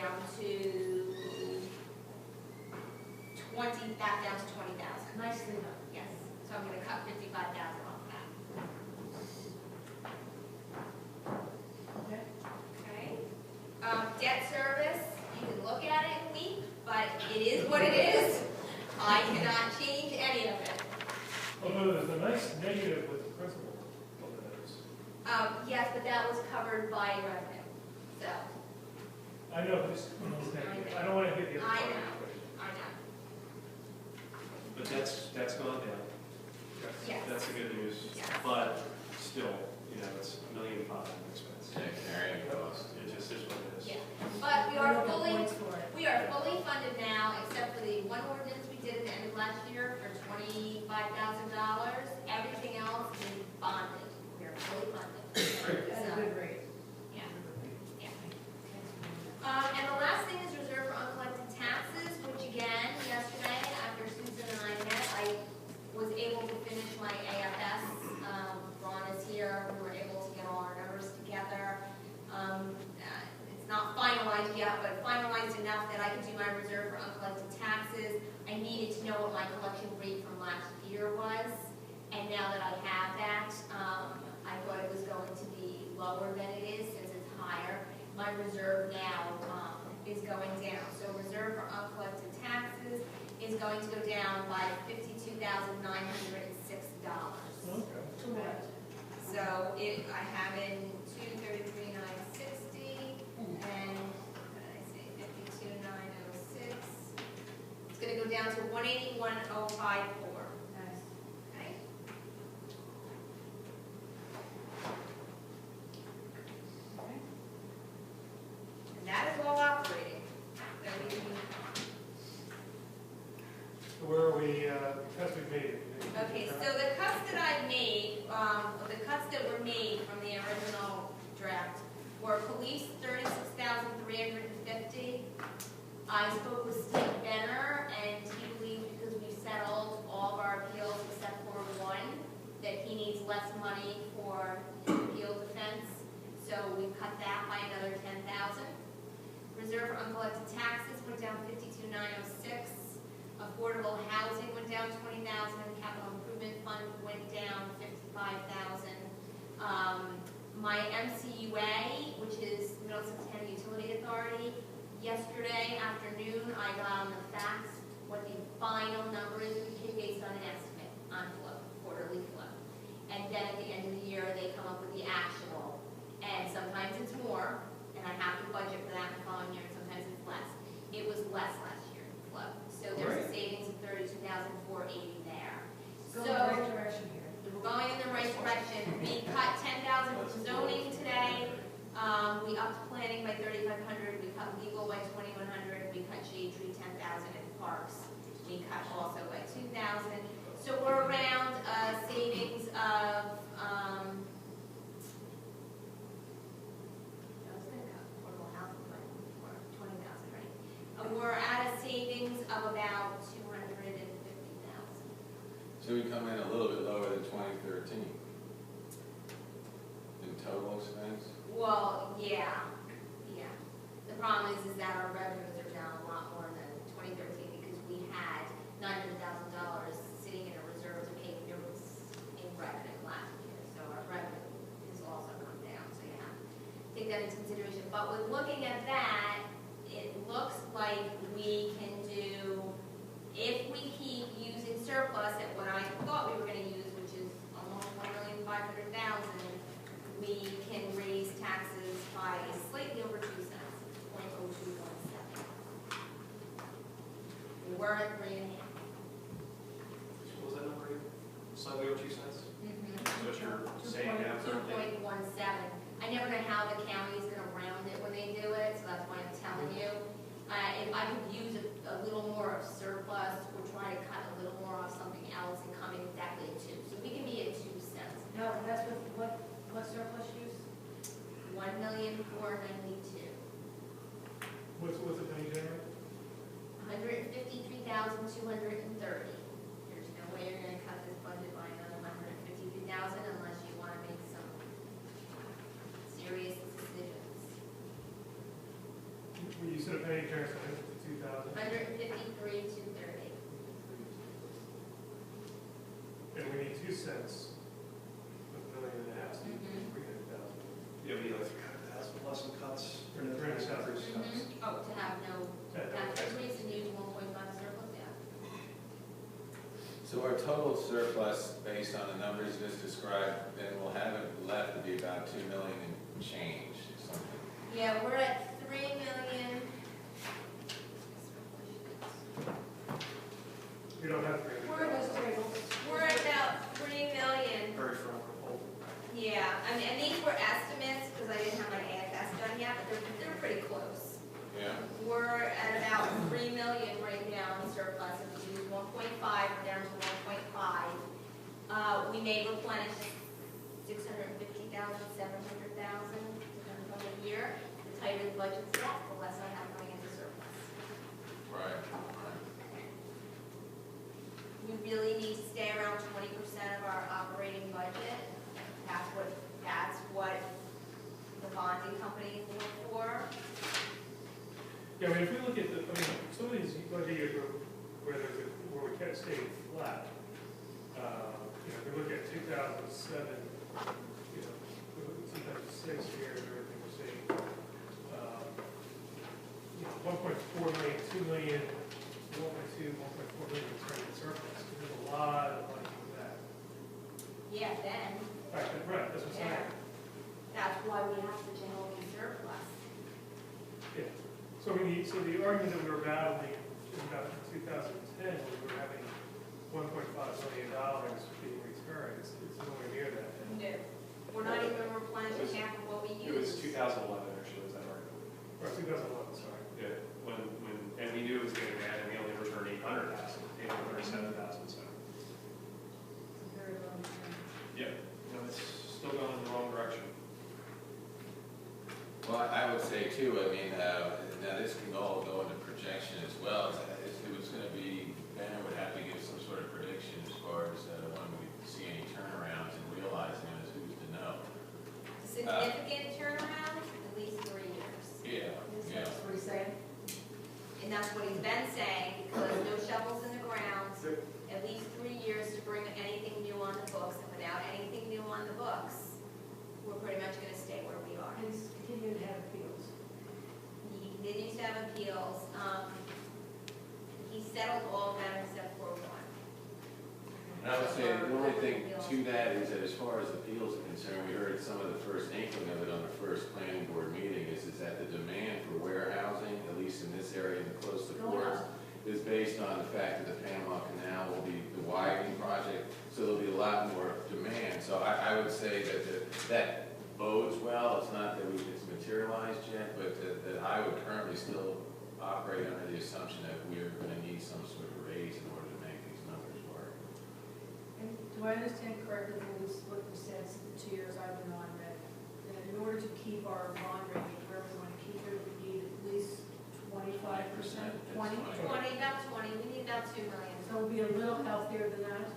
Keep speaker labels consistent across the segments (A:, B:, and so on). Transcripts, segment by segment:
A: down to 20,000.
B: Nicely done.
A: Yes, so I'm gonna cut 55,000 off that.
B: Okay.
A: Okay. Debt service, you can look at it and weep, but it is what it is. I cannot change any of it.
C: Although there's a nice negative with the principal of those.
A: Yes, but that was covered by revenue, so,
C: I know, this, I don't want to hit the other
A: I
C: part of the
A: know.
C: equation.
A: I know.
D: But that's gone down.
A: Yes.
D: That's the good news.
A: Yes.
D: But still, you know, it's $1.5 million in expense.
E: Yeah, carrying cost.
D: It just is what it is.
A: Yeah, but we are
B: We'll get
A: fully,
B: points for it.
A: we are fully funded now, except for the one ordinance we did at the end of last year for $25,000. Everything else is bonded. We are fully funded.
B: That's a
A: So,
B: good rate.
A: yeah, yeah. And the last thing is reserve for uncollected taxes, which again, yesterday, after Susan and I met, I was able to finish my AFS. Ron is here, we were able to get all our numbers together. It's not finalized yet, but finalized enough that I could do my reserve for uncollected taxes. I needed to know what my collection rate from last year was, and now that I have that, I thought it was going to be lower than it is since it's higher. My reserve now is going down. So reserve for uncollected taxes is going to go down by $52,906.
C: Okay.
B: To what?
A: So I have in 233,960 and what did I say, 52,906. It's going to go down to 181,054.
B: Nice.
A: Okay.
B: Okay.
A: And that is all operating. So we can-
C: So where are we, because we made it?
A: Okay, so the cuts that I made, the cuts that were made from the original draft were police 36,350. I spoke with Steve Benner, and he believed because we settled all of our appeals except for one, that he needs less money for his appeal defense. So we cut that by another 10,000. Reserve for uncollected taxes went down 52,906. Affordable housing went down 20,000. Capital improvement fund went down 55,000. My MCUA, which is Middlesex County Utility Authority, yesterday afternoon I got on the fax what the final number is based on an estimate on flow, quarterly flow. And then at the end of the year they come up with the actual. And sometimes it's more, and I have to budget for that in the following year, and sometimes it's less. It was less last year in flow. So there's a savings of 32,480 there.
B: Go in the right direction here.
A: We're going in the right direction. We cut 10,000 from zoning today. We upped planning by 3,500. We cut legal by 2,100. We cut shade tree 10,000 in parks. We cut also by 2,000. So we're around savings of. I was going to cut affordable housing by 20,000, right? We're at a savings of about 250,000.
E: So we come in a little bit lower than 2013 in total expense?
A: Well, yeah. The problem is that our revenues are down a lot more than 2013 because we had $900,000 sitting in a reserve to pay bills in revenue last year. So our revenue has also come down, so you have to take that into consideration. But with looking at that, it looks like we can do, if we keep using surplus at what I thought we were going to use, which is almost $1,500,000, we can raise taxes by slightly over 2 cents, 0.0217. We were at 3.5.
D: What was that number again? Slightly over 2 cents?
A: Mm-hmm.
D: So what you're saying now currently?
A: 2.17. I never know how the county is going to round it when they do it, so that's why I'm telling you. If I could use a little more of surplus or try to cut a little more off something else and come in exactly at 2. So we can be at 2 cents.
B: No, that's what surplus use?
A: 1,492,000.
C: What's it going to generate?
A: 153,230. There's no way you're going to cut this budget by another 100,000.
C: and we need 2 cents, $1.5 million, so we need 300,000.
D: Yeah, we need like 300,000 plus some cuts.
C: Or 300,000.
A: Oh, to have no
C: Yeah,
A: tax increase and use 1.5 surplus, yeah.
E: So our total surplus, based on the numbers you just described, then we'll have it left to be about 2 million and change, something.
A: Yeah, we're at 3 million.
C: We don't have
B: Where are those
C: 300,000.
B: tables?
A: We're at about 3 million.
D: Very front.
A: Yeah, I mean, and these were estimates, because I didn't have my AFS done yet, but they're pretty close.
E: Yeah.
A: We're at about 3 million right now in surplus, if we use 1.5, we're down to 1.5. We may replenish 650,000, 700,000, depending on the year. The tighter the budget's set, the less I have going into surplus.
E: Right.
A: We really need to stay around 20% of our operating budget. That's what the bonding companies look for.
C: Yeah, I mean, if we look at some of these budget years where we kept staying flat, if we look at 2007, 2006 here, everything we're seeing, 1.4 million, 2 million, 1.2, 1.4 million return in surplus. There's a lot of money for that.
A: Yeah, then,
C: Right, that's what I'm saying.
A: that's why we have such a healthy surplus.
C: Yeah. So the argument that we were battling in about 2010, when we were having $1.5 million being returned, it's nowhere near that.
A: No, we're not even replenishing half of what we
D: It was
A: use.
D: 2011, actually, was that right?
C: Or 2011, sorry.
D: Yeah, and we knew it was going to add, and we only returned 800,000, 837,000, so.
B: It's a very low return.
D: Yeah, it's still going in the wrong direction.
E: Well, I would say too, I mean, now this can all go into projection as well. If it was going to be, Ben would have to give some sort of prediction as far as when we see any turnarounds and realizing it, who's to know.
A: Significant turnaround, at least 3 years.
E: Yeah, yeah.
B: That's what he's saying?
A: And that's what he's been saying, because no shovels in the ground, at least 3 years to bring anything new on the books, and without anything new on the books, we're pretty much gonna stay where we are.
B: And continue to have appeals.
A: He continues to have appeals, he settled all of them except for one.
E: And I would say the only thing to that is that as far as appeals are concerned, we heard some of the first inkling of it on the first planning board meeting, is that the demand for warehousing, at least in this area and close to ports, is based on the fact that the Panama Canal will be the widening project, so there'll be a lot more demand. So I would say that bodes well. It's not that it's materialized yet, but that I would currently still operate under the assumption that we're going to need some sort of raise in order to make these numbers work.
B: And do I understand correctly from what we said since the 2 years I've been on, that in order to keep our bond rating where we want to keep it, we need at least 25%, 20?
A: 20, about 20, we need about 2 million.
B: So it'll be a little healthier than that?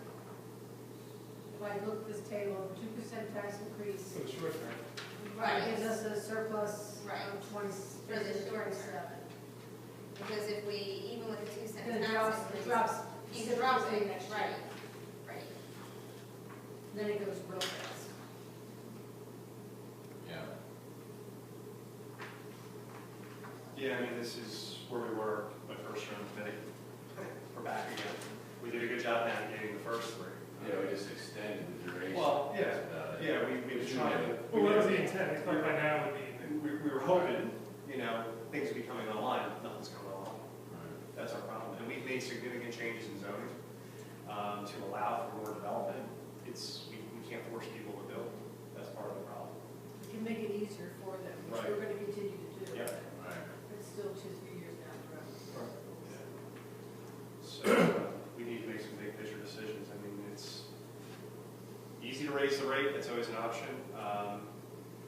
B: If I look at this table, 2% tax increase,
C: For the short term.
A: Right.
B: gives us a surplus
A: Right.
B: of 20,
A: For the short term.
B: 27.
A: Because if we, even with the 2 cents
B: Then it
A: tax
B: drops,
A: increase,
B: it drops.
A: you can drop it,
B: next year.
A: right, right.
B: Then it goes real fast.
E: Yeah.
D: Yeah, I mean, this is where we were my first term committee. We're back again. We did a good job navigating the first 3.
E: Yeah, we just extended the duration.
D: Well, yeah,
E: That's about it.
D: yeah, we were trying to.
C: Well, what was the intent? I thought by now would be.
D: We were hoping, things would be coming online, nothing's coming online.
E: Right.
D: That's our problem. And we've made significant changes in zoning to allow for more development. We can't force people to build. That's part of the problem.
B: We can make it easier for them, which
D: Right.
B: we're going to continue to do.
D: Yep.
E: Right.
B: But it's still 2-3 years down the road.
D: So we need to make some big picture decisions. I mean, it's easy to raise the rate. That's always an option.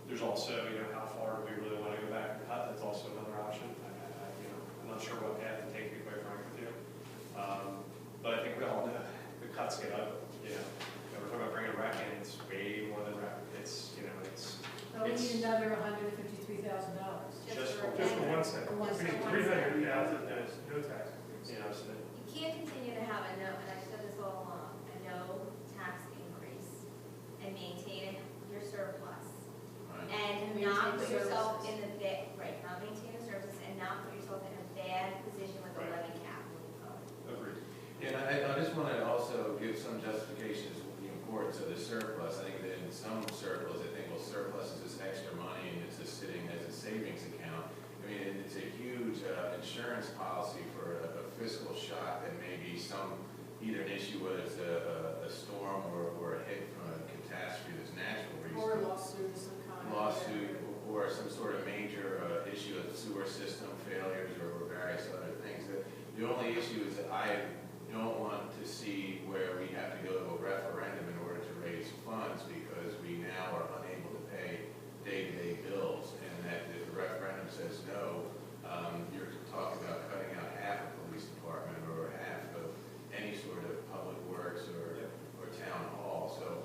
D: There's also, how far do we really want to go back and cut? That's also another option. I'm not sure what path to take, to be quite frank with you. But I think we all know the cuts get ugly. We're talking about bringing rec in. It's way more than rec. It's.
B: So we need another $153,000.
D: Just for-
C: Just for 1 cent.
B: For 1
C: We need
B: cent.
C: 300,000, there's no tax increase.
D: So
A: You can't continue to have a no, and I've said this all along, a no tax and maintain your surplus.
E: Right.
A: And
B: And
A: not put
B: maintain
A: yourself in
B: services.
A: the bad, right, not maintain the services and not put yourself in a bad position with the
D: Right.
A: levy cap moving forward.
D: Agreed.
E: Yeah, and I just want to also give some justifications of the importance of the surplus. I think that in some circles, I think, well, surplus is just extra money and it's just sitting as a savings account. I mean, it's a huge insurance policy for a fiscal shock that may be either an issue whether it's a storm or a hit from a catastrophe that's natural reason.
B: Or a lawsuit of some kind.
E: Lawsuit or some sort of major issue of sewer system failures or various other things. The only issue is that I don't want to see where we have to go to a referendum in order to raise funds because we now are unable to pay day-to-day bills, and that if the referendum says no, you're talking about cutting out half a police department or half of any sort of public works or town hall. So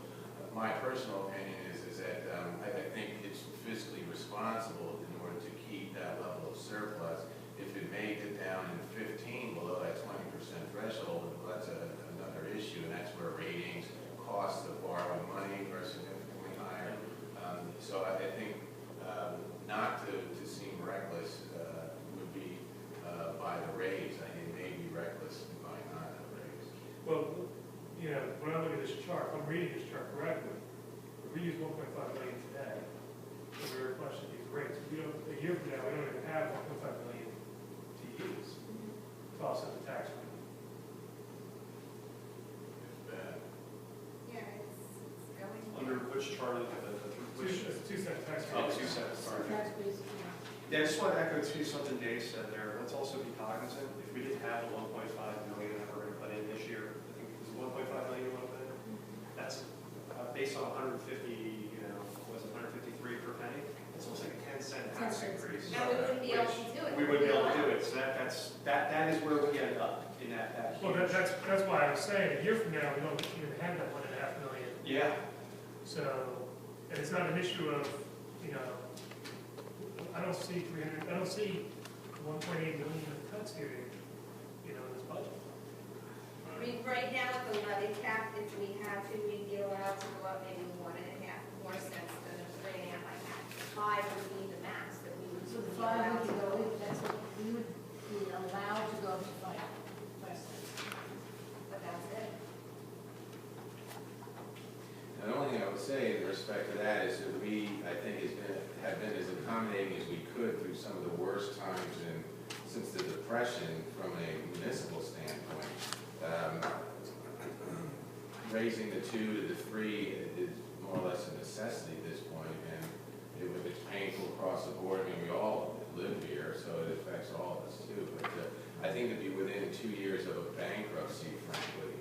E: my personal opinion is that I think it's fiscally responsible in order to keep that level of surplus. If it may get down in 15 below that 20% threshold, well, that's another issue, and that's where ratings, costs of borrowing money are significantly higher. So I think not to seem reckless would be by the raise. I think it may be reckless by not the raise.
C: Well, you know, when I look at this chart, if I'm reading this chart correctly, if we use 1.5 million today, and we replenish these rates, we don't, a year from now, we don't even have 1.5 million to use to offset the tax rate.
E: It's bad.
A: Yeah, it's going.
D: Under which chart, which?
C: It's a 2-cent tax rate.
D: Oh, 2 cents, sorry.
B: Tax base, yeah.
D: Yeah, I just want to echo too something Dave said there. Let's also be cognizant, if we didn't have the 1.5 million that we're going to put in this year, I think it was 1.5 million you want to put in, that's based on 150, was it 153 per penny? It's almost like a 10-cent tax
B: 10 cents.
D: increase.
A: And we wouldn't be able to do it.
D: We wouldn't be able to do it, so that is where we end up in that
C: Well,
D: huge.
C: that's why I was saying, a year from now, we don't even have that 1.5 million.
D: Yeah,
C: So, and it's not an issue of, I don't see 1.8 million of cuts here, in this budget.
A: I mean, right now with the levy cap, if we have to, we'd be allowed to go up maybe 1.5 more cents than the 3.5 I had. 5 would be the max that we would.
B: So the
A: be
B: 5
A: allowed
B: would
A: to
B: go, that's what we would be allowed to go up to 5 cents.
A: But that's it.
E: The only thing I would say in respect to that is that we, I think, have been as accommodating as we could through some of the worst times since the Depression from a municipal standpoint. Raising the 2 to the 3 is more or less a necessity at this point, and it's painful across the board. I mean, we all live here, so it affects all of us too. But I think to be within 2 years of a bankruptcy, frankly,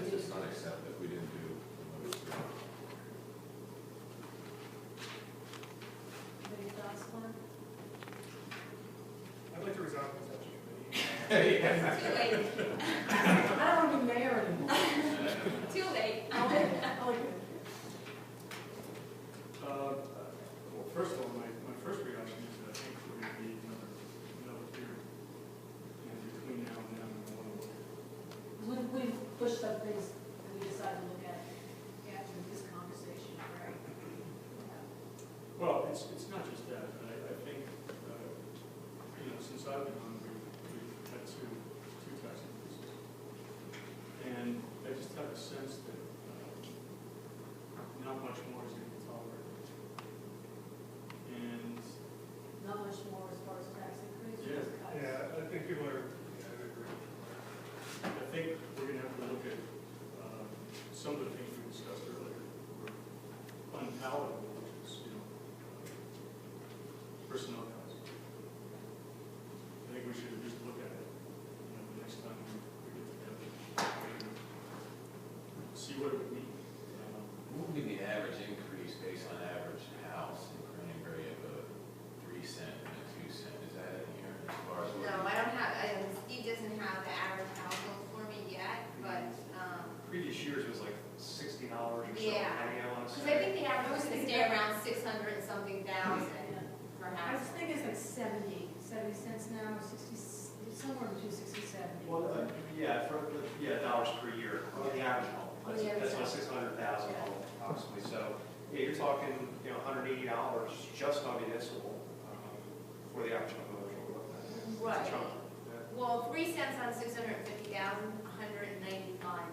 E: it's just unacceptable if we didn't do what we should.
B: Any thoughts, Glenn?
C: I'd like to resign from such a committee.
A: Too late.
B: I don't want to be mayor anymore.
A: Too late.
B: I'll make it. I'll make it.
F: Well, first of all, my first reaction is that I think we're going to need another hearing. And between now and then, we want to look
B: We pushed some things that we decided to look at after this conversation, right?
F: Well, it's not just that. I think, since I've been on, we've had two tax increases. And I just have a sense that not much more is going to be tolerated. And
B: Not much more as far as tax increase. or
F: Yeah.
B: cuts.
C: Yeah, I think people are, I would agree.
F: I think we're going to have to look at some of the things we discussed earlier were unpalatable, which is, personnel costs. I think we should just look at it, the next time we get together. See what it would mean.
E: What would be the average increase based on average house in Cranberry of a 3 cent and a 2 cent? Is that in here as far as?
A: No, I don't have, Steve doesn't have the average household for me yet, but,
D: previous years it was like $60 or so,
A: Yeah.
D: depending on.
A: because I think the average was gonna stay around 600 and something thousand
B: Yeah.
A: per
B: I was
A: house.
B: thinking it's like 70 cents now, 60, somewhere between 60 and 70.
D: Well, dollars per year, on the average home.
B: On the average
D: That's
B: home.
D: about 600,000
B: Yeah.
D: home. approximately. So, yeah, you're talking, $180 just on municipal, for the average home owner we're looking at. It's a
A: Right.
D: chunk. Yeah.
A: Well, 3 cents on 650,000, $195.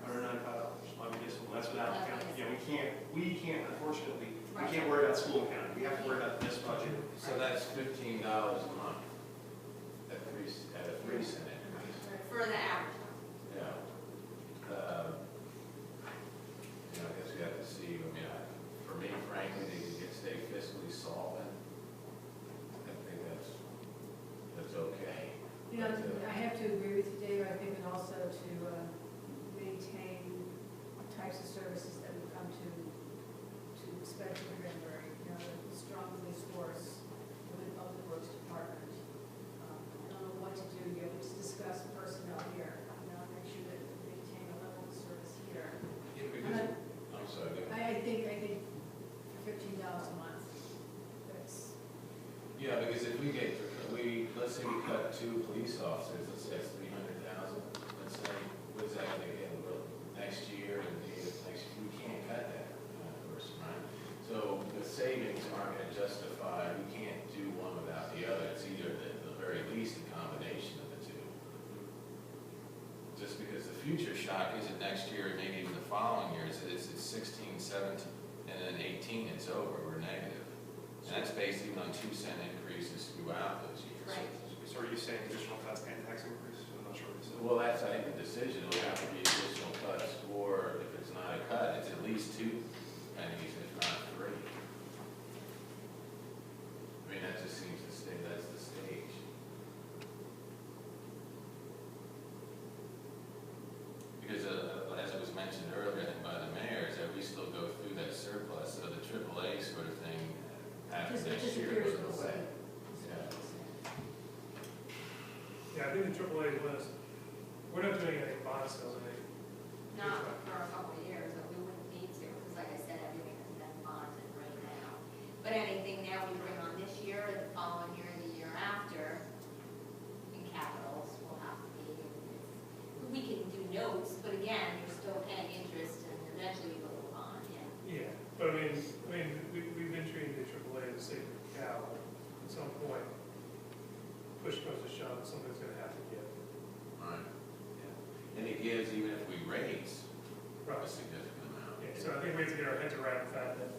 D: $195 on municipal, that's without
A: That's
D: counting,
A: municipal.
D: we can't, unfortunately, we
A: Right.
D: can't worry about school and county, we have to worry about this budget.
E: So that's $15 a month at a 3 cent increase.
A: For the average home.
E: Yeah. I guess we have to see, for me, frankly, to stay fiscally solvent, I think that's okay.
B: I have to agree with you, Dave, I think, and also to maintain types of services that we come to expect from Granbury, the strong police force, within public works department. I don't know what to do, we just discuss personnel here, make sure that we maintain a level of service here.
E: Yeah, because, I'm sorry, go ahead.
B: I think for $15 a month, that's,
E: Yeah, because if let's say we cut 2 police officers, let's say that's 300,000, let's say, what's that gonna get, next year, and we can't cut that, of course, right? So the savings aren't gonna justify, we can't do one without the other, it's either the very least a combination of the two. Just because the future shock isn't next year, and maybe even the following year, it's 16, 17, and then 18, it's over, we're negative. And that's based even on 2-cent increases throughout those years.
A: Right.
D: So are you saying additional cuts and tax increase? I'm not sure what you said.
E: Well, that's, I think, the decision, will have to be additional cuts, or if it's not a cut, it's at least 2 pennies, if not 3. That just seems to stay, that's the stage. Because, as it was mentioned earlier, I think by the mayor, is that we still go through that surplus, so the AAA sort of thing after
B: just
E: next year
B: disappears,
E: goes
B: we'll
E: away.
B: see.
C: Yeah, I think the AAA list, we're not doing any bond sales,
A: Not for a couple of years, but we wouldn't need to, because like I said, everything has been bonded right now. But anything now we bring on this year, or the following year, or the year after, in capitals will have to be, we can do notes, but again, you're still paying interest, and eventually you go to a bond, yeah.
C: Yeah, but we've been treating the AAA as a sacred cow. At some point, push comes to shove, something's gonna have to give.
E: Right. Yeah. And it gives even if we raise a significant amount.
C: Yeah, so I think we have to get our heads around the fact that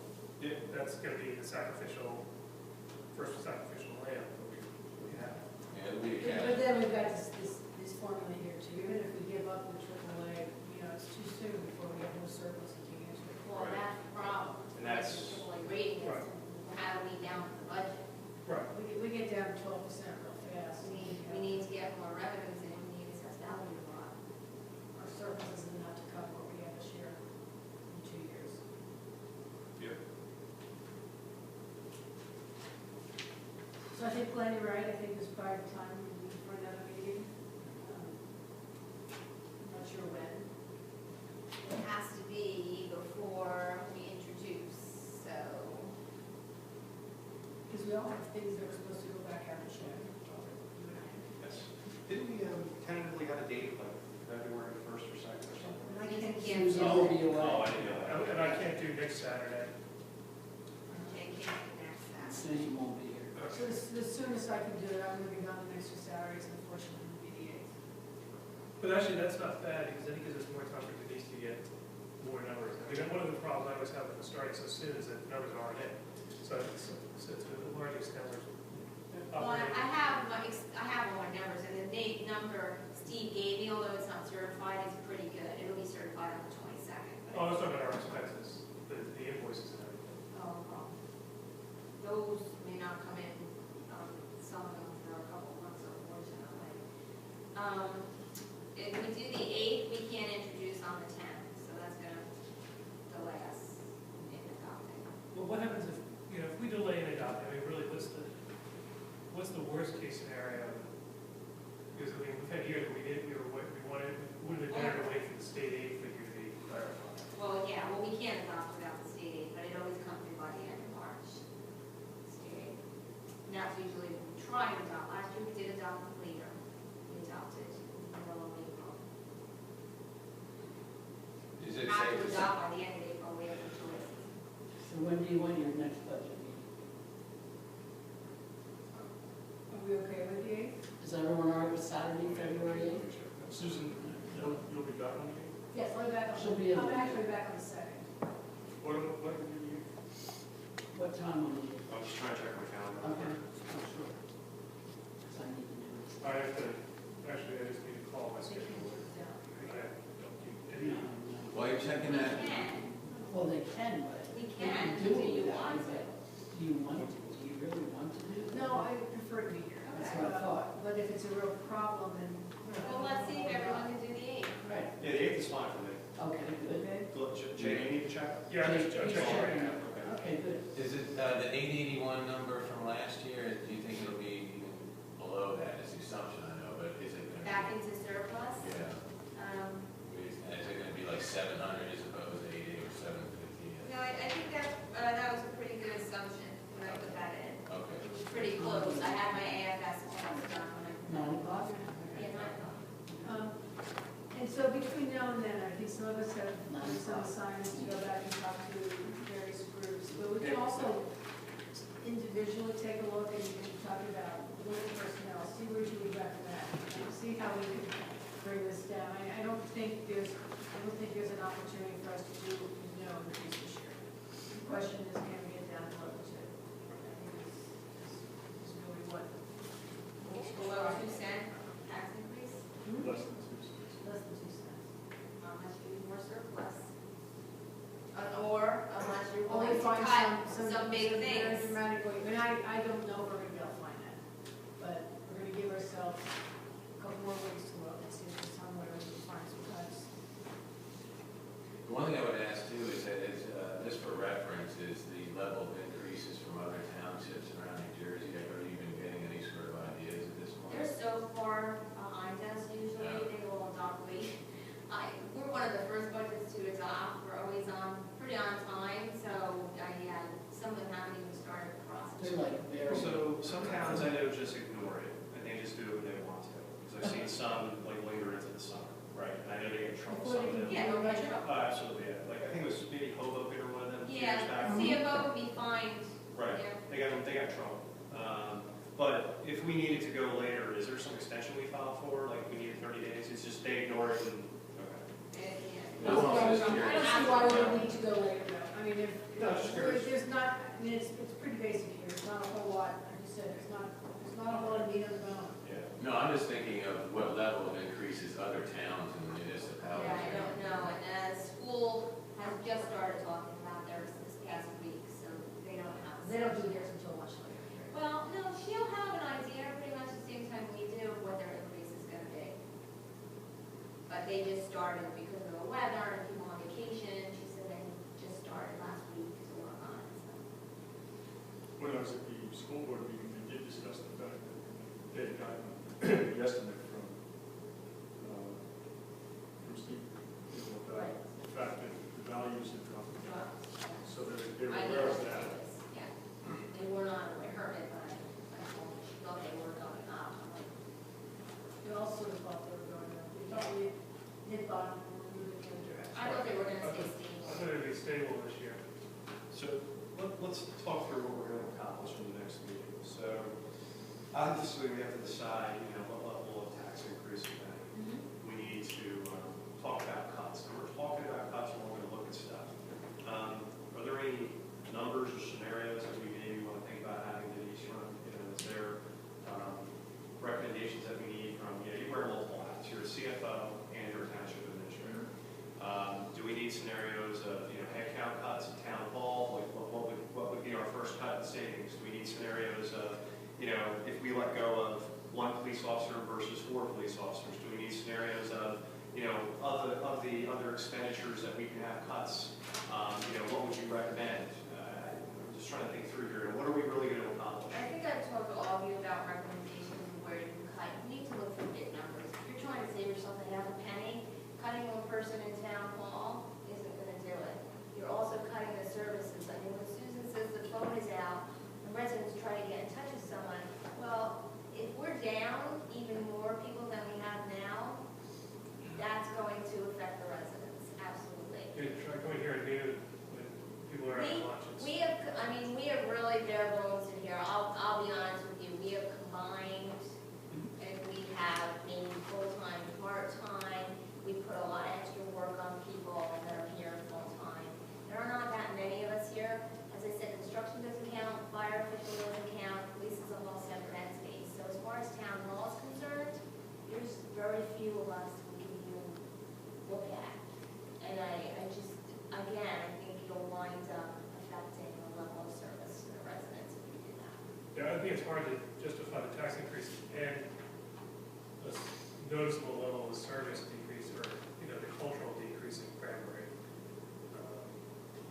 C: that's gonna be the first sacrificial lamb that we have.
E: Yeah, it'll be a
B: But
E: cash.
B: then we've got this formula here too, even if we give up the AAA, it's too soon before we have no surplus to take into it.
A: Well,
D: Right.
A: that's the problem.
D: And that's-
A: The AAA rating is,
C: Right.
A: how do we balance the budget?
C: Right.
B: We get down to 12% real fast.
A: We need to get more revenues in, we need assessed value a lot.
B: Our surplus isn't enough to cover what we have this year in 2 years.
D: Yep.
B: So I think Glenn, you're right, I think there's probably time we need for another meeting. Not sure when.
A: It has to be before we introduce, so,
B: Because we all have things that are supposed to go back out and check.
D: Yes. Didn't we tentatively have a date, like February 1st or 2nd or something?
A: I think
B: Susan
A: Kim,
B: will be
D: Oh,
B: away.
D: I didn't know that.
C: And I can't do next Saturday.
A: Kim next that.
G: Susan won't be here.
B: So the soonest I can do it, I'm gonna be gone the next 2 Saturdays, and unfortunately it'll be the 8th.
C: But actually, that's not bad, because then it gives us more time for Denise to get more numbers. One of the problems I always have with starting so soon is that the numbers aren't in. So it's to a large extent, we're
A: Well, I
C: operating.
A: have all my numbers, and the date number Steve gave me, although it's not certified, is pretty good. It'll be certified on the 22nd.
C: Oh, let's talk about our expenses, the invoices and everything.
A: Oh, well, those may not come in, some of them for a couple of months, unfortunately. If we do the 8th, we can't introduce on the 10th, so that's gonna delay us in adopting.
C: Well, what happens if we delay an adoption? Really, what's the worst case scenario? Because, we've had years where it would have been better to wait for the state aid figure to be clarified.
A: Well, yeah, we can't adopt without the state aid, but it always comes through by the end of March. State aid. And that's usually when we try to adopt. Last year we did adopt later. We adopted in the middle of April.
E: Is it
A: Have
E: safe
A: to
E: to say?
A: adopt by the end of April, we have until
G: do you want your next budget meeting?
B: Are we okay with the 8th?
G: Is everyone all right with Saturday, February 8th?
F: Susan, you'll be back on the 8th?
B: Yes, I'll be back on,
G: She'll be in.
B: I'm actually back on the 2nd.
F: What do you?
G: What time on the 8th?
D: I'm just trying to check my calendar.
G: Okay, oh, sure. 'Cause I need to do this.
C: I have to, actually, I just need to call my schedule. I don't keep any.
E: While you're checking that,
A: We can,
G: Well, they can, but.
A: we
G: they
A: can,
G: do
A: do
G: it
A: you
G: without
A: want
G: you,
A: to?
G: but Do you want to, do you really want to do that?
B: No, I prefer to be here.
G: That's what I thought.
B: But if it's a real problem, then.
A: Well, let's see if everyone can do the 8th.
G: Right,
D: Yeah, the 8th is fine for me.
G: okay, good.
B: Okay.
D: Look, Jay, you need to check?
C: Yeah, I just
G: Jake,
C: checked
G: he's
C: right
G: checking.
C: now.
D: Okay.
G: Okay, good.
E: is it the 881 number from last year? Do you think it'll be even below that? It's the assumption, I know, but is it going to
A: Back
E: be?
A: into surplus.
E: Yeah. Is it going to be like 700 as opposed to 80 or 750?
A: No, I think that was a pretty good assumption when I put that in.
E: Okay.
A: It was pretty close. I had my AFS calls done when I.
G: 9 o'clock?
A: Yeah, 9 o'clock.
B: And so between now and then, I think some of us have done some assignments to go back and talk to various groups. But we can also individually take a look and talk about local personnel, see where you would recommend, and see how we can bring this down. I don't think there's an opportunity for us to do no increase this year. The question is, can we get down to level 2? I think is really what.
A: Below 2 cent tax increase,
F: Less than 2 cents.
B: Less than 2 cents.
A: unless you need more surplus. Or unless you're
B: Or
A: willing
B: we
A: to
B: find
A: cut
B: some
A: some big
B: very
A: things.
B: dramatic way, but I don't know if we're gonna be able to find that. But we're gonna give ourselves a couple more weeks to look and see if there's somewhere we can find some cuts.
E: The one thing I would ask too is that, just for reference, is the level of increases from other townships around New Jersey. Have you been getting any sort of ideas at this point?
A: They're so far behind us usually,
E: Yeah.
A: they will adopt late. We're one of the first budgets to adopt, we're always pretty on time, so, yeah, some of them haven't even started the process.
G: They're like very.
D: So some towns I know just ignore it, and they just do it when they want to. Because I've seen some like linger into the summer, right? And I know they get in trouble, some of them.
A: Yeah, no budget.
D: Absolutely, yeah. Like, I think it was maybe Hoboken or one of them a few years
A: Yeah,
D: back.
A: CFO would be fined.
D: Right,
A: Yeah.
D: they got in trouble. But if we needed to go later, is there some extension we filed for, like we needed 30 days? It's just they ignore it and, okay.
E: No, I'm just
B: I
E: curious.
B: don't see why we would need to go later though. I mean, if,
D: No, just curious.
B: there's not, I mean, it's pretty basic here. It's not a whole lot, like you said, it's not a whole lot of meat on the bone.
D: Yeah.
E: No, I'm just thinking of what level of increases other towns and municipalities.
A: Yeah, I don't know, and school has just started talking about theirs this past week, so they don't have.
B: They don't do theirs until much later.
A: Well, no, she'll have an idea pretty much the same time we do of what their increase is gonna be. But they just started because of the weather and people on vacation, she said they just started last week to work on it, so.
F: When I was at the school board meeting, they did discuss the fact that they had gotten the estimate from Steve, about the fact that the values had dropped. So they were
A: I
F: aware
A: know
F: of
A: what
F: that.
A: it is, yeah. They were not aware of it, but I told her, she thought they were going up. I'm like,
B: We all sort of thought they were going up. We thought we thought we were moving in a direction.
A: I thought they were gonna stay
C: I
A: stable.
C: thought it'd be stable this year.
D: So let's talk through what we're going to accomplish in the next meeting. So obviously, we have to decide, what level of tax increase we need to talk about cuts. And we're talking about cuts, and we're going to look at stuff. Are there any numbers or scenarios that we maybe want to think about having Denise run? Is there recommendations that we need from, you wear multiple hats. You're a CFO and you're a township administrator. Do we need scenarios of, headcount cuts at town hall? Like, what would be our first cut in savings? Do we need scenarios of, if we let go of 1 police officer versus 4 police officers? Do we need scenarios of, of the other expenditures that we can have cuts? What would you recommend? I'm just trying to think through here. What are we really going to accomplish?
A: I think I've talked to all of you about recommendations of where you can cut. You need to look for big numbers. If you're trying to save yourself a half a penny, cutting one person in town hall isn't gonna do it. You're also cutting the services. I mean, when Susan says the phone is out, and residents try to get in touch with someone, well, if we're down even more people than we have now, that's going to affect the residents, absolutely.
C: Can we hear a meeting when people are at lunches?
A: We have
C: hard to justify the tax increase and a noticeable level of service decrease or, you know, the cultural decrease in Cranberry.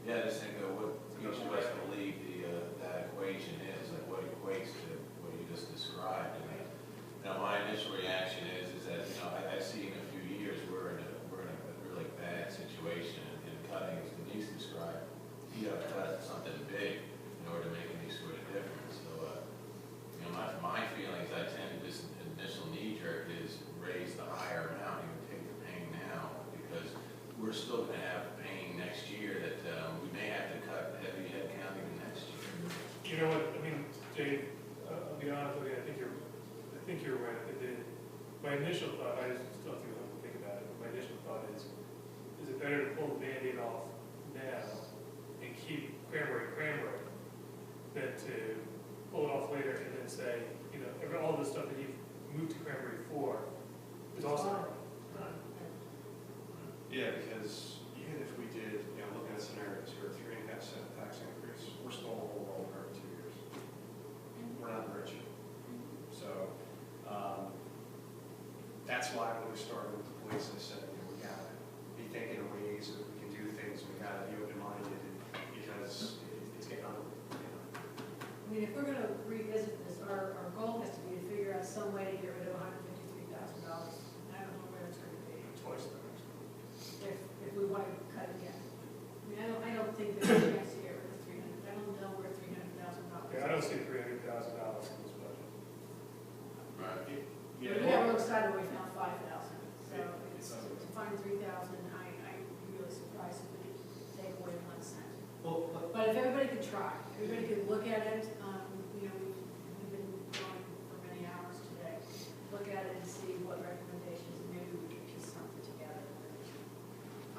E: Yeah, I just think of what each of us believe that equation is, like what equates to what you just described. And, you know, my initial reaction is that, you know, I see in a few years we're in a really bad situation, and cutting, as Denise described, you got to cut something big in order to make any sort of difference. So, you know, my feelings, I tend to just initial knee jerk is raise the higher amount, even take the pain now, because we're still going to have pain next year that we may have to cut heavy head count even next year.
C: You know what, I mean, Dave, I'll be honest with you, I think you're right. My initial thought, I just still have to think about it, but my initial thought is it better to pull the Band-Aid off now and keep Cranberry than to pull it off later and then say, you know, all the stuff that you've moved to Cranberry for is also.
D: Yeah, because even if we did, you know, looking at scenarios here, 3.5% tax increase, we're still a whole roll over 2 years. We're not rich. So, that's why when we started with the police, I said, you know, we gotta be thinking of ways that we can do things, we gotta be open-minded, because it's getting on, you know.
B: I mean, if we're gonna revisit this, our goal has to be to figure out some way to get rid of $153,000. I don't know where it's gonna be,
F: Twice the next.
B: if we want to cut again. I mean, I don't think there's a chance to get rid of 300, I don't know where $300,000.
C: Yeah, I don't see $300,000 in this budget.
E: Right.
B: We got real excited when we found 5,000, so it's, to find 3,000, I'm really surprised if we could take away 1 cent.
G: Well,
B: But if everybody could try, everybody could look at it, you know, we've been going for many hours today, look at it and see what recommendations, maybe we could piece something together.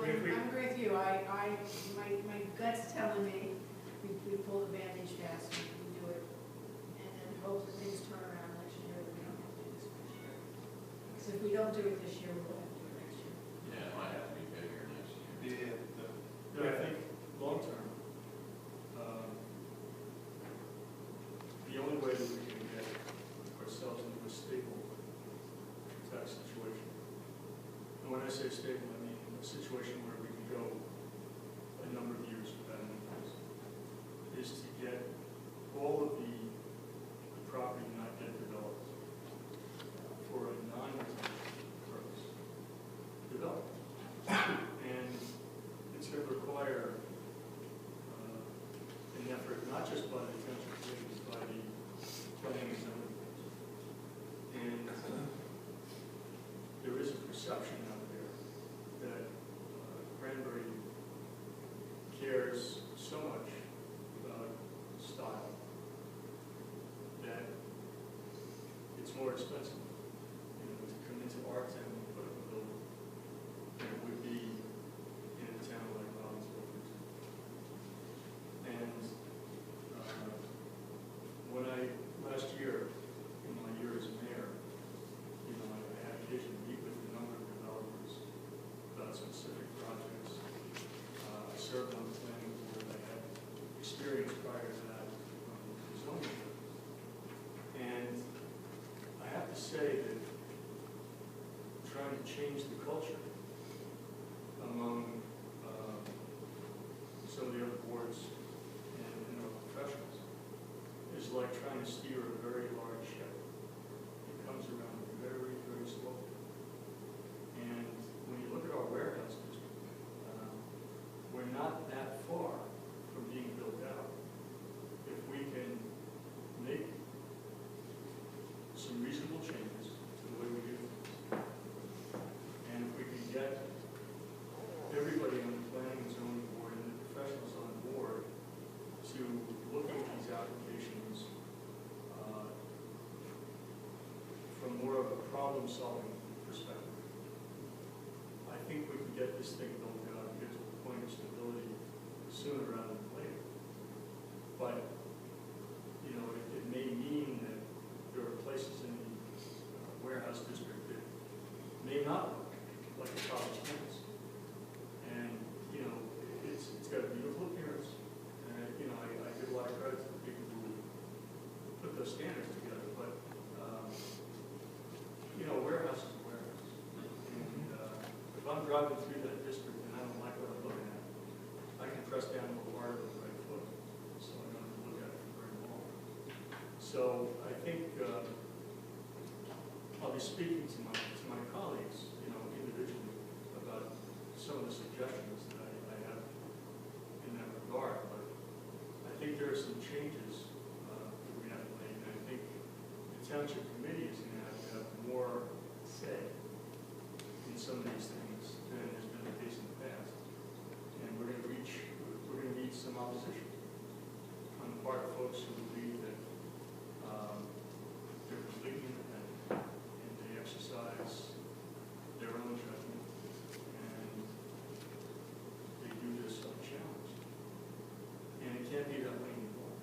B: I'm agree with you, my gut's telling me we pull the bandage fast, we do it, and then hope that things turn around next year, that we don't have to do this next year. Because if we don't do it this year, we'll have to do it next year.
E: Yeah, it might have to be bigger next year.
F: Yeah, I think long-term, the only way that we can get ourselves into a stable tax situation, and when I say stable, I mean a situation where we can go a number of years without an increase, is to get all of the property not yet developed for a non-residential purpose developed. And it's going to require an effort, not just by the township committees, by the planning and zoning boards. And there is a perception out there that Cranberry cares so much about style that it's more expensive, you know, to come into our town and put up a building than it would be in a town like Robbinsville, for example. And when last year, in my year as mayor, you know, I had occasion to meet with a number of developers about specific projects. I served on the planning board, I had experience prior to that zoning. And I have to say that trying to change the culture among some of the other boards and our professionals is like trying to steer a very large ship. It comes around very, very slowly. And when you look at our warehouse district, we're not that far from being built out. If we can make some reasonable changes to the way we do things, and if we can get everybody on the planning and zoning board and the professionals on board to look at these applications from more of a problem-solving perspective, I think we can get this thing built out and get to a point of stability sooner rather than later. But, you know, it may mean that there are places in the warehouse district that may not look like a college campus. And, you know, it's got a beautiful appearance. And, you know, I give a lot of credit to the people who put those standards driving through that district and I don't like what I'm looking at, I can press down a little harder with my foot, so I don't have to look at it for very long. So I think I'll be speaking to my colleagues, you know, individually about some of the suggestions that I have in that regard. But I think there are some changes that we have to make, and I think the township committee is going to have more say in some of these things than has been the case in the past. And we're going to meet some opposition on the part of folks who believe that they're completely independent and they exercise their own judgment and they do this unchallenged. And it can't be that way anymore.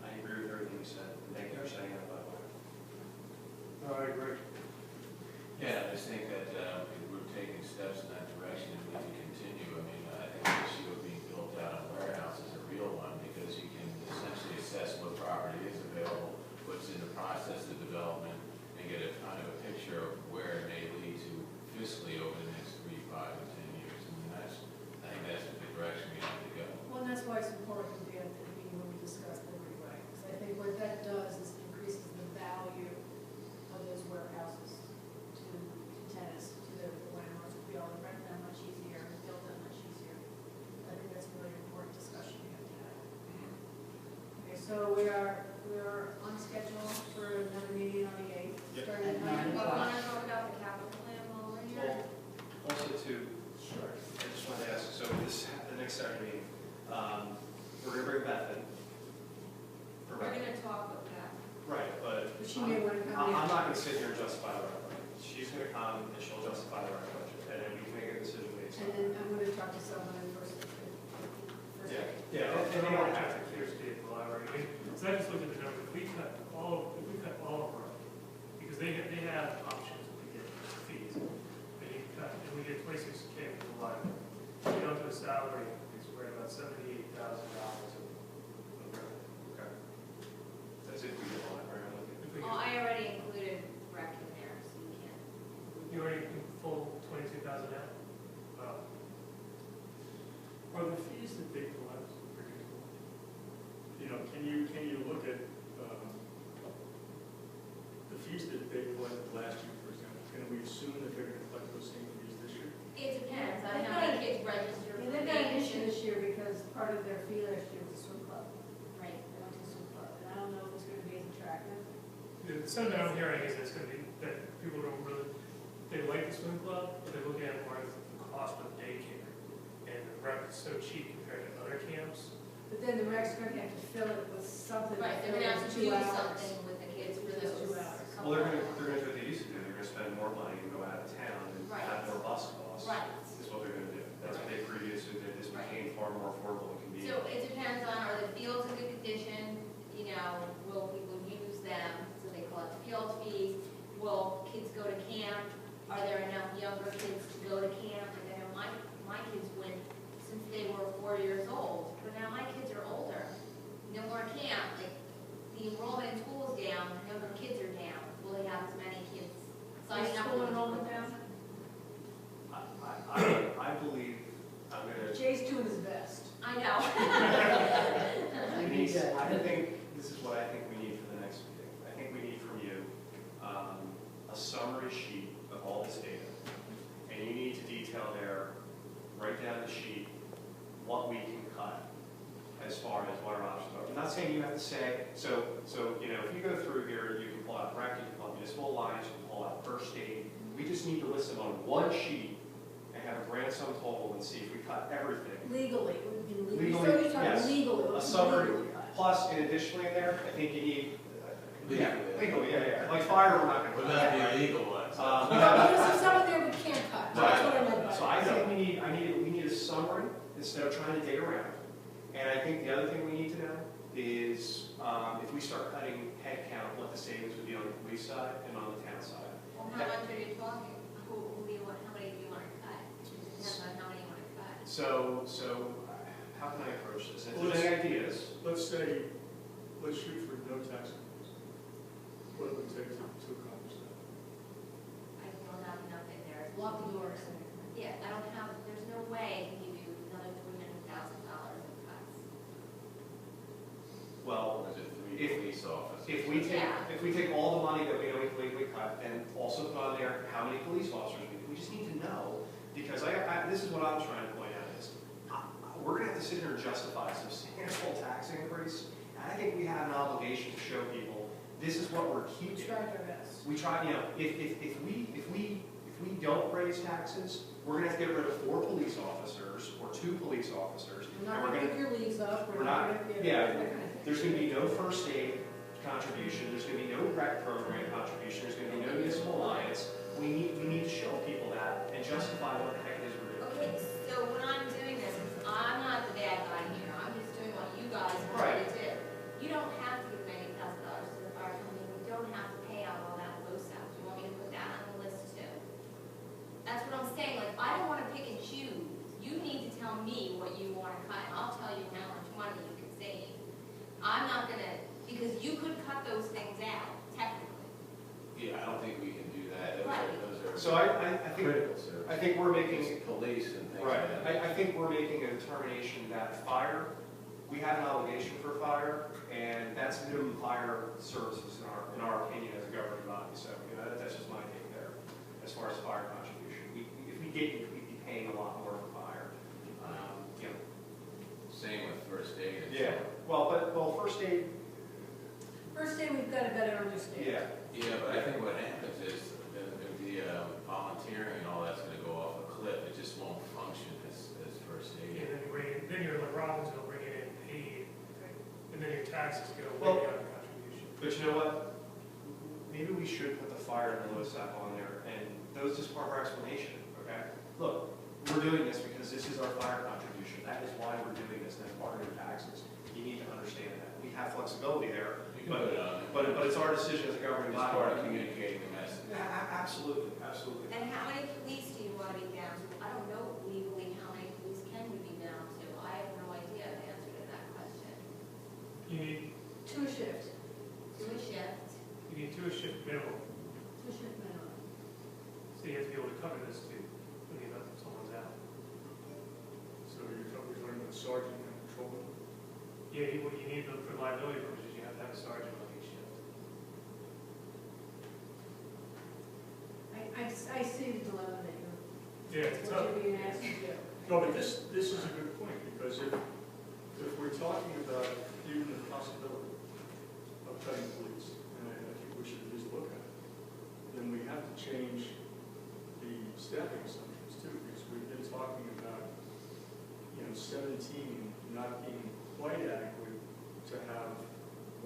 D: I agree with everything you said. Thank you for saying that, by the way.
C: No, I agree.
E: Yeah, I just think that we're taking steps in that direction and we need to continue. I mean, I think the issue of being built out on warehouse is a real one because you can essentially assess what property is available, what's in the process of development, and get a kind of a picture of where it may lead to fiscally over the next 3, 5, and 10 years. I mean, I think that's the direction we have to go.
B: Well, and that's why it's important to be at the meeting when we discuss Liberty Way, because I think what that does is increases the value of those warehouses to tenants, to the landlords, to be able to rent them much easier, build them much easier. I think that's a really important discussion we have to have. Okay, so we are on schedule for another meeting on the 8th,
D: Yep.
B: starting at
G: At
B: 9
G: 9
A: But
B: o'clock.
A: want to talk about the capital plan while we're here?
D: Well, also too,
B: Sure.
D: I just wanted to ask, so the next Saturday meeting, we're going to bring Beth in. For
A: We're
D: rec.
A: going to talk with that.
D: Right, but
B: But she may want to come in.
D: I'm not going to sit here and justify the rec budget. She's going to come and she'll justify the rec budget, and then we can make a decision based
B: And
D: on
B: then
D: that.
B: I'm going to talk to someone in first.
D: Yeah,
C: Yeah,
D: yeah,
C: and
D: and
C: they
D: they
C: don't
D: don't
C: have
D: have
C: to clear state the library. I mean, so I just looked at the numbers, if we cut all of our, because they have options to get fees. And you cut, and we get $26K for the library. You don't do a salary, it's right about $78,000 of revenue.
D: Okay. That's it, we get the library.
C: If we
A: Oh,
C: get-
A: I already included rec in there, so you can't.
C: You already full 22,000 out? Wow.
F: Are the fees that they collect predictable? You know, can you look at the fees that they collected last year, for example? Can we assume that they're going to collect those same fees this year?
A: It depends on how many kids register
B: Yeah,
A: for
B: they've got an issue
A: vacation.
B: this year because part of their fee last year was the swim club.
A: Right.
B: They went to the swim club, and I don't know if it's going to be as attractive.
C: The sentiment I'm hearing is it's going to be that people don't really, they like the swim club, but they're looking at it more as the cost of daycare. And the rec is so cheap compared to other camps.
B: But then the rec's going to have to fill it with something.
A: Right,
B: that
A: they're gonna have to
B: fills
A: do
B: 2 hours.
A: something with the kids for
B: For
A: those
B: those 2 hours.
A: couple
D: Well, they're going
A: hours.
D: to do what they used to do. They're going to spend more money and go out of town and
A: Right.
D: have more bus costs.
A: Right.
D: Is what they're going to do. That's what they previously did. This became far more affordable and convenient.
A: So it depends on, are the fields in good condition, you know, will people use them, so they collect field fees? Will kids go to camp? Are there enough younger kids to go to camp? And then my kids went since they were 4 years old, but now my kids are older. No more camp, like, the enrollment in school is down, the number of kids are down. Will they have as many kids signing
B: Is
A: up?
B: school
A: for
B: enrollment
A: programs?
B: down?
D: I believe I'm going to.
B: Jay's doing his best.
A: I know.
D: Denise, I think this is what I think we need for the next meeting. I think we need from you a summary sheet of all this data. And you need to detail there, write down the sheet, what we can cut as far as what our options are. I'm not saying you have to say, so you know, if you go through here, you can pull out rec, you can pull out municipal lines, you can pull out first aid. We just need to list them on one sheet and have a grand sum total and see if we cut everything.
B: Legally, it would be legally.
D: Legally,
B: So you're talking
D: yes.
B: legally.
D: A
B: what's
D: summary,
B: legally cut?
D: plus in additionally in there, I think you need.
E: Legally.
D: Yeah. Like fire, we're not
E: What
D: gonna.
E: about the illegal ones?
D: We
B: No,
D: have-
B: there's some in there we can't cut. That's what I meant by
D: So
B: that.
D: I think we need a summary instead of trying to dig around. And I think the other thing we need to know is, if we start cutting head count, what the savings would be on the police side and on the town side.
A: Well, how much are you talking? Who do you want, how many do you want to cut? It depends on how many you want to cut.
D: So how can I approach this? If
F: Well,
D: there's any ideas,
F: Let's shoot for no tax increase. What it would take to accomplish that.
A: I
D: if we take all the money that we know we cut, and also put on there how many police officers, we just need to know, because this is what I'm trying to point out is, we're gonna have to sit here and justify a substantial tax increase, and I think we have an obligation to show people, this is what we're
B: We
D: keeping.
B: tried our best.
D: We try, you know, if we don't raise taxes, we're gonna have to get rid of 4 police officers, or 2 police officers,
B: We're
D: and
B: not
D: we're
B: gonna
D: gonna,
B: pick your leaves up,
D: we're
B: we're
D: not-
B: not gonna,
D: yeah,
B: that kind of thing.
D: there's gonna be no first aid contribution, there's gonna be no rec program contribution, there's gonna be no municipal alliance. We need to show people that and justify what the heck it is we're doing.
A: Okay, so when I'm doing this, I'm not the bad guy here, I'm just doing what you guys want me to do. You don't have to give $90,000 to the fire company, you don't have to pay out all that low stuff, you want me to put that on the list too? That's what I'm saying, like, I don't wanna pick and choose, you need to tell me what you wanna cut, and I'll tell you how much money you can save. I'm not gonna, because you could cut those things out, technically.
E: Yeah, I don't think we can do that.
A: Right.
E: Those are
D: So I think,
E: critical services.
D: I think we're making,
E: Police and things
D: right,
E: like that.
D: I think we're making a determination that fire, we have an obligation for fire, and that's minimum fire services in our opinion as a governing body. So, you know, that's just my take there, as far as fire contribution. If we get, we'd be paying a lot more for fire. You know,
E: Same with first aid. and
D: yeah,
E: stuff.
D: well, first aid,
B: First day, we've got a better understanding.
D: yeah.
E: Yeah, but I think what happens is the volunteering and all that's gonna go off a cliff. It just won't function as first
C: Yeah,
E: aid.
C: then you bring it, then you're like Robbinsville, bring it in paid, and then your taxes go
D: Well-
C: way beyond the contribution.
D: But you know what? Maybe we should put the fire and the LoSAP on there, and those is part of our explanation, okay? Look, we're doing this because this is our fire contribution. That is why we're doing this, and that's part of your taxes. You need to understand that. We have flexibility there,
E: You can put it on.
D: but it's our decision as a governing
E: It's
D: body.
E: part of communicating the message.
D: Yeah, absolutely, absolutely.
A: And how many police do you want to be down to? I don't know legally how many police can we be down to. I have no idea the answer to that question.
C: You need,
B: Two shift,
A: Do a shift.
C: you need 2 a shift minimum,
B: two shift minimum.
C: so you have to be able to cover this too, when you know someone's out.
F: So you're talking about sergeant and patrolman?
C: Yeah, what you need for liability purposes, you have to have a sergeant on each shift.
B: I see the dilemma that
C: Yeah, it's
B: what
C: tough.
B: you're being asked to do.
F: No, but this is a good point, because if we're talking about even the possibility of cutting police, and I think we should at least look at it, then we have to change the staffing assumptions too, because we've been talking about, 17 not being quite adequate to have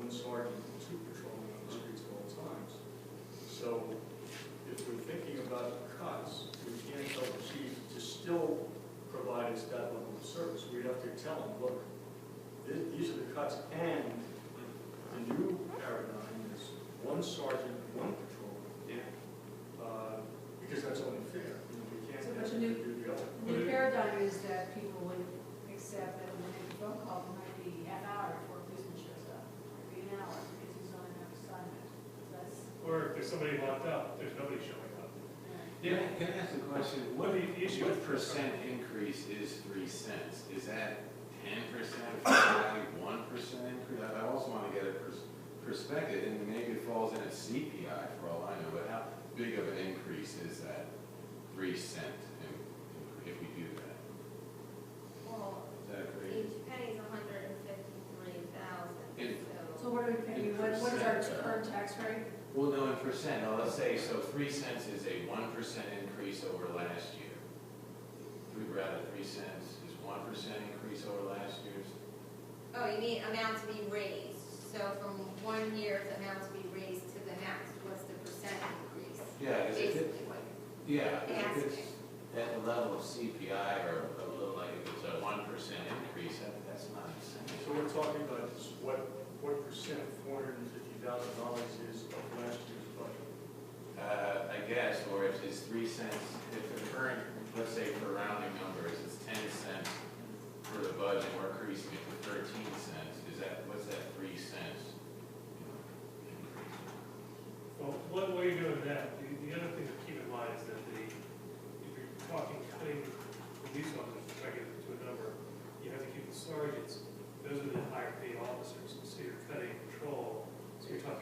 F: 1 sergeant and 2 patrolmen on the streets at all times. So if we're thinking about cuts, we can't tell the chief to still provide us that level of service. We have to tell him, look, these are the cuts, and the new paradigm is 1 sergeant, 1 patrolman,
D: Yeah.
F: because that's only fair. We can't
B: So
F: have
B: what's
F: to
B: new?
F: do the other.
B: The paradigm is that people would accept that when they make a phone call, it might be half hour before a policeman shows up, or be an hour because he's on an assignment. That's,
C: Or if there's somebody locked up, there's nobody showing up.
E: Yeah, can I ask a question?
C: What the issue
E: What
C: is-
E: percent increase is 3 cents? Is that 10%, 5, 1% increase? I also want to get a perspective, and maybe it falls in a CPI for all I know, but how big of an increase is that 3 cent if we do that?
A: Well,
E: Is that crazy?
A: each penny is 153,000,
B: so what are we paying, what is our current tax rate?
E: Well, no, in percent, no, let's say, so 3 cents is a 1% increase over last year. Rather, 3 cents is 1% increase over last year's.
A: Oh, you mean amount to be raised, so from 1 year's amount to be raised to the next, what's the percent increase?
E: Yeah, is it,
A: Basically, what,
E: yeah, if it's
A: Asking.
E: at the level of CPI or a little like if it's a 1% increase, that's not insane.
F: So we're talking about is what percent of $450,000 is of last year's budget?
E: I guess, or if it's 3 cents, if the current, let's say for rounding numbers, it's 10 cents for the budget, we're increasing it to 13 cents, what's that 3 cents? Increase?
C: Well, what way you're doing that, the other thing to keep in mind is that if you're talking cutting police officers to try to get to a number, you have to keep the sergeants, those are the higher paid officers, so you're cutting patrol, so you're talking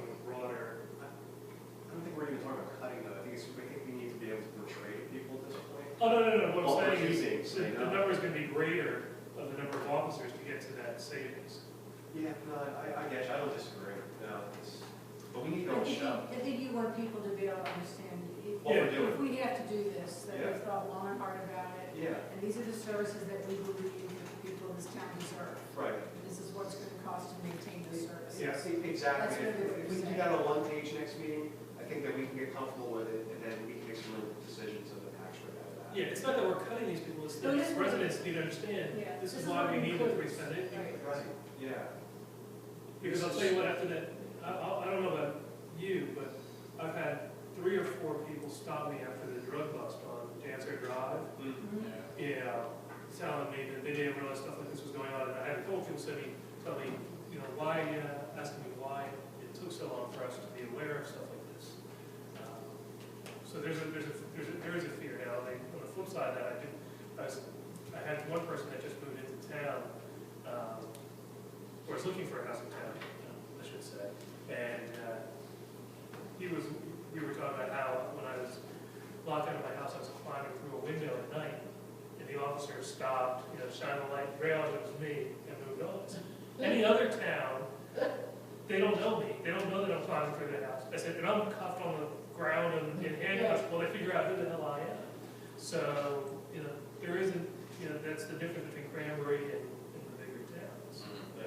C: Oh, no, what
D: Well,
C: I'm saying
D: keeping,
C: is,
D: saying
C: the
D: no.
C: number is gonna be greater of the number of officers to get to that savings.
D: Yeah, no, I get you, I don't disagree, no, it's, but we need to
B: I
D: go and
B: think,
D: show.
B: I think you want people to be able to understand, if,
D: What we're doing.
B: if we have to do this, that
D: Yeah.
B: we've thought long and hard about it,
D: Yeah,
B: and these are the services that we believe that the people of this town deserve.
D: right.
B: And this is what it's gonna cost to maintain those services.
C: Yeah.
D: Exactly.
B: That's really what
D: If we
B: you're
D: can do
B: saying.
D: that on one page next meeting, I think that we can get comfortable with it, and then we can make some real decisions of the tax rate out of that.
C: Yeah, it's not that we're cutting these people, it's
B: No,
C: that
B: it is-
C: residents need to understand,
B: Yeah,
C: this is
B: this is
C: why
B: what
C: we need the
B: includes.
C: 3% increase.
B: Right.
D: Right, yeah.
C: Because I'll tell you what, after that, I don't know about you, but I've had 3 or 4 people stop me after the drug bust on Dancer Drive.
D: Mhm.
C: Yeah, telling me that they didn't realize stuff like this was going on, and I had a couple people tell me, why, asking me why it took so long for us to be aware of stuff like this. So there is a fear now. On the flip side of that, I had one person that just moved into town, or was looking for a house in town, I should say, and we were talking about how when I was locked out of my house, I was climbing through a window at night, and the officer stopped, shined the light, realized it was me, and moved on. Any other town, they don't know me, they don't know that I'm climbing through the house. I said, and I'm cuffed on the ground and in handcuffs, well, they figure out who the hell I am. So, there isn't, that's the difference between Cranberry and the bigger towns.
D: Yeah.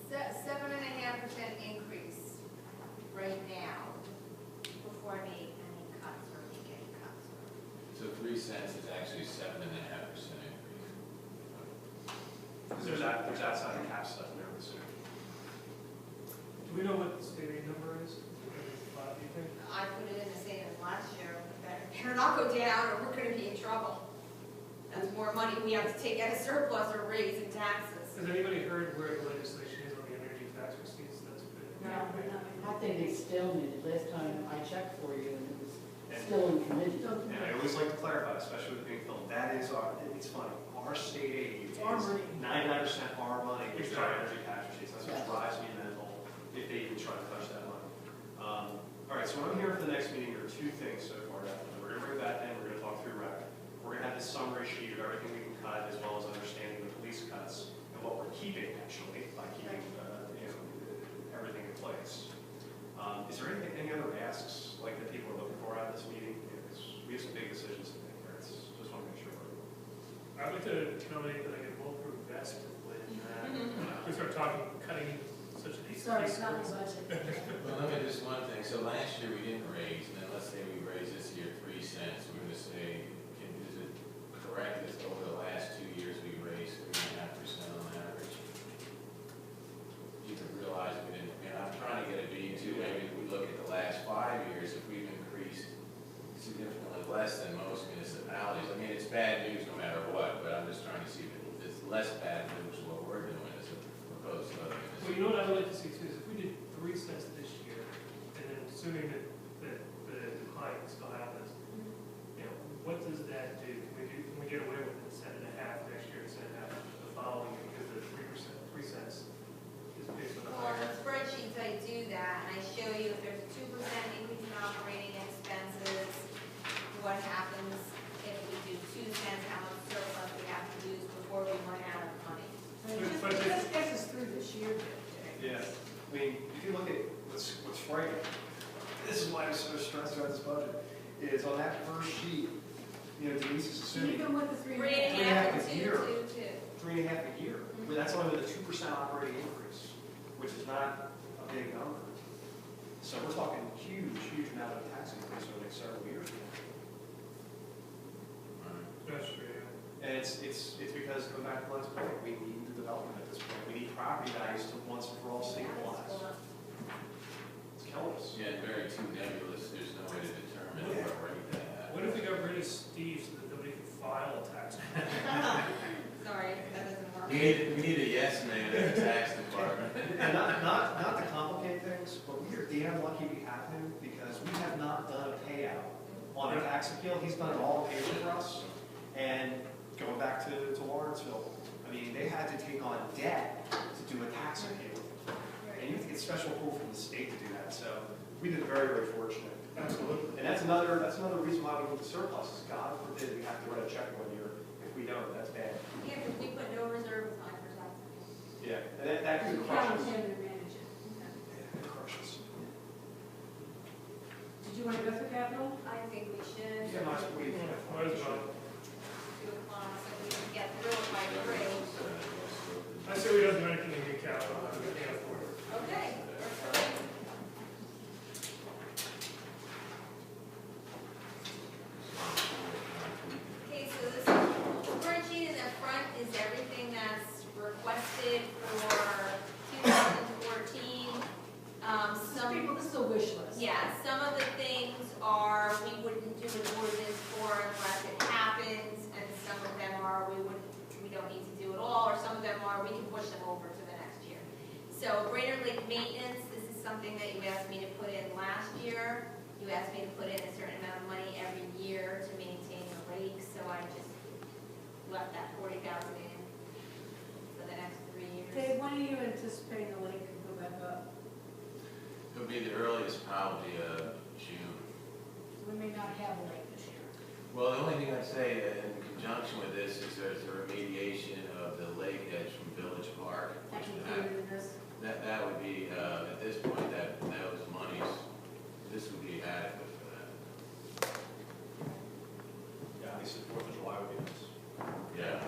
A: 7.5% increase right now before I make any cuts or make any cuts.
E: So 3 cents is actually 7.5% increase.
D: Because there's outside of cap stuff in there, so.
C: Do we know what the state aid number is? Do you think?
A: I put it in the same as last year, better not go down or we're gonna be in trouble. That's more money we have to take out of surplus or raise in taxes.
C: Has anybody heard where the legislation is on the energy tax receipts that's been?
B: No,
G: I think it's still needed. Last time I checked for you and it was still in committee.
D: And I always like to clarify, especially with being filmed, that is it's funny, our state aid is
B: It's our money.
D: 99% our money, which is our energy tax receipts, that's what
G: Yes.
D: drives me mental, if they even try to touch that money. All right, so what I'm hearing for the next meeting are 2 things so far. We're gonna bring it back in, we're gonna talk through rec. We're gonna have this summary sheet of everything we can cut, as well as understanding the police cuts, and what we're keeping, actually, by keeping, everything in place. Is there any other asks, like, that people are looking for out of this meeting? Because we have some big decisions to make here, just want to make sure we're.
C: I'd like to nominate that I get a bulletproof vest when we start talking, cutting such a decent.
B: Sorry, it's not in the budget.
E: Well, let me just one thing, so last year we didn't raise, and then let's say we raise this year 3 cents, we're gonna say, is it correct that over the last 2 years we raised 3.5% on average? You can realize we didn't, I'm trying to get a beat too, maybe if we look at the last 5 years, if we've increased significantly less than most municipalities, I mean, it's bad news no matter what, but I'm just trying to see if it's less bad news what we're doing as opposed to other
C: Well,
E: municipalities.
C: you know what I would like to see too, is if we did 3 cents this year, and then assuming that the decline still happens, what does that do? Can we get away with a cent and a half next year, a cent and a half the following year, because the 3 cents is based on the
A: Well, in
C: higher.
A: the spreadsheets, I do that, and I show you if there's a 2% increase in operating expenses, what happens if we do 2 cents, how much surplus we have to use before we run out of money.
C: But
B: Just gets us through this year.
D: Yeah, I mean, if you look at what's frightening, this is why I'm so stressed about this budget, is on that first sheet, Denise is assuming
B: Even with the 3.
A: 3.5 and
D: 3.5 a
A: 2,
D: year.
A: 2, 2.
D: 3.5 a year. Well, that's only with a 2% operating increase, which is not a big number. So we're talking huge amount of tax increase over the next several years.
C: That's true.
D: And it's because, going back to Glenn's point, we need the development at this point. We need property values to once and for all stabilize. It's killing us.
E: Yeah, and very too nebulous, there's no way to determine what rate that at.
C: What if we got rid of Steve so that nobody could file a tax?
A: Sorry, that doesn't work.
E: We need a yes man in the tax department.
D: And not to complicate things, but we are damn lucky we have him, because we have not done a payout on a tax appeal. He's done all the paper for us. And going back to Lawrenceville, I mean, they had to take on debt to do a tax appeal. And you have to get special approval from the state to do that. So We've been very, very fortunate.
C: Absolutely.
D: And that's another reason why we need the surplus, is God forbid we have to write a check one year. If we don't, that's bad.
A: Yeah, because we put no reserve aside for taxes.
D: Yeah, and that
B: You
D: could crush
B: count
D: us.
B: him and manage it.
D: Yeah, it crushes.
B: Did you want to go through capital?
A: I think we should.
D: Yeah, might as well.
C: Might as well.
A: 2 o'clock, so we can get through it by 3.
C: I say we don't do anything in new capital, we can't afford it.
A: Okay. Okay, so this spreadsheet in the front is everything that's requested for 2014.
B: This is a wish list.
A: Yeah, some of the things are, we wouldn't do an ordinance for unless it happens, and some of them are, we don't need to do at all, or some of them are, we can push them over to the next year. So Greater Lake Maintenance, this is something that you asked me to put in last year. You asked me to put in a certain amount of money every year to maintain the lake, so I just left that 40,000 in for the next 3 years.
B: Dave, when are you anticipating the lake could go back up?
E: It'll be the earliest, probably, June.
B: We may not have a lake this year.
E: Well, the only thing I'd say in conjunction with this is there's a remediation of the lake edge from Village Park.
B: That's
E: which would have-
B: included in this?
E: That would be, at this point, those monies, this would be adequate for that.
D: Yeah, at least the 4th of July would be nice.
E: Yeah.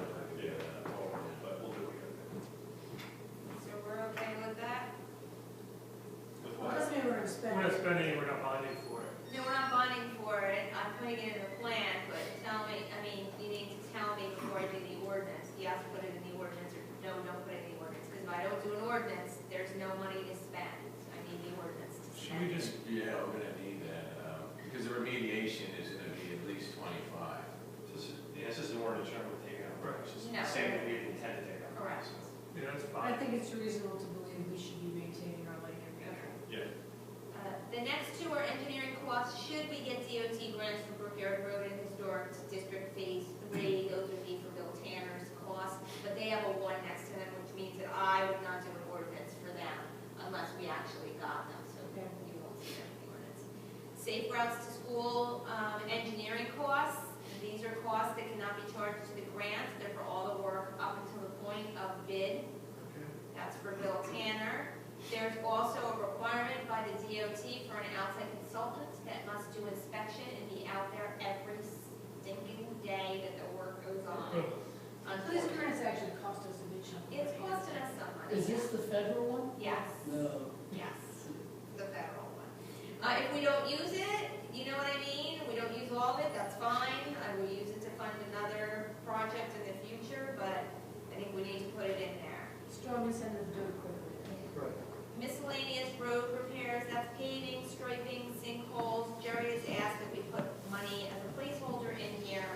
D: But we'll do what we gotta
A: So we're okay with that?
D: do. With
B: Well,
D: what?
B: doesn't mean we're gonna spend
C: We're not
B: it.
C: spending it, we're not bonding for it.
A: No, we're not bonding for it, I'm putting it in the plan, but tell me, I mean, you need to tell me before I do the ordinance, yes, put it in the ordinance, or no, don't put it in the ordinance, because if I don't do an ordinance, there's no money to spend, I need the ordinance to
C: Should we
A: spend.
C: just,
E: Yeah, we're gonna need that, because the remediation is gonna be at least 25.
D: This is an ordinance, you're not really taking out,
C: Right.
D: it's just
A: No.
D: saying that we didn't intend to take out.
A: Correct.
D: So,
C: you know, it's
B: I
C: fine.
B: think it's reasonable to believe we should be maintaining our lake every year.
D: Yeah.
A: The next 2 are engineering costs, should we get DOT grants for Brookyard Road and Historic District Phase 3, those would be for Bill Tanner's costs, but they have a 1 next to them, which means that I would not do an ordinance for them unless we actually got them, so
B: Okay.
A: you won't see them in the ordinance. Safe routes to school, engineering costs, these are costs that cannot be charged to the grant, they're for all the work up until the point of bid.
C: Okay.
A: That's for Bill Tanner. There's also a requirement by the DOT for an outside consultant that must do inspection and be out there every stinking day that the work goes on.
B: So these
A: Unfortunately,
B: grants actually cost us a big chunk of money.
A: it's costing us some money.
G: Is this the federal one?
A: Yes,
G: No.
A: yes, the federal one. If we don't use it, you know what I mean? We don't use all of it, that's fine. I will use it to fund another project in the future, but I think we need to put it in there.
B: Strong incentive to do it quickly.
C: Right.
A: Miscellaneous road repairs, that's paving, striping, sinkholes. Jerry has asked that we put money as a placeholder in here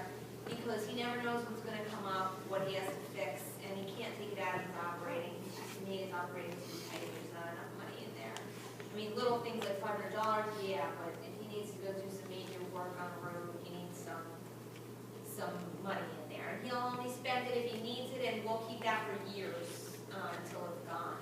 A: because he never knows what's gonna come up, what he has to fix, and he can't take it out of his operating. He's just, to me, his operating too tight, there's not enough money in there. I mean, little things like $500, yeah, but if he needs to go do some major work on the road, he needs some money in there. And he'll only spend it if he needs it, and we'll keep that for years, until it's gone.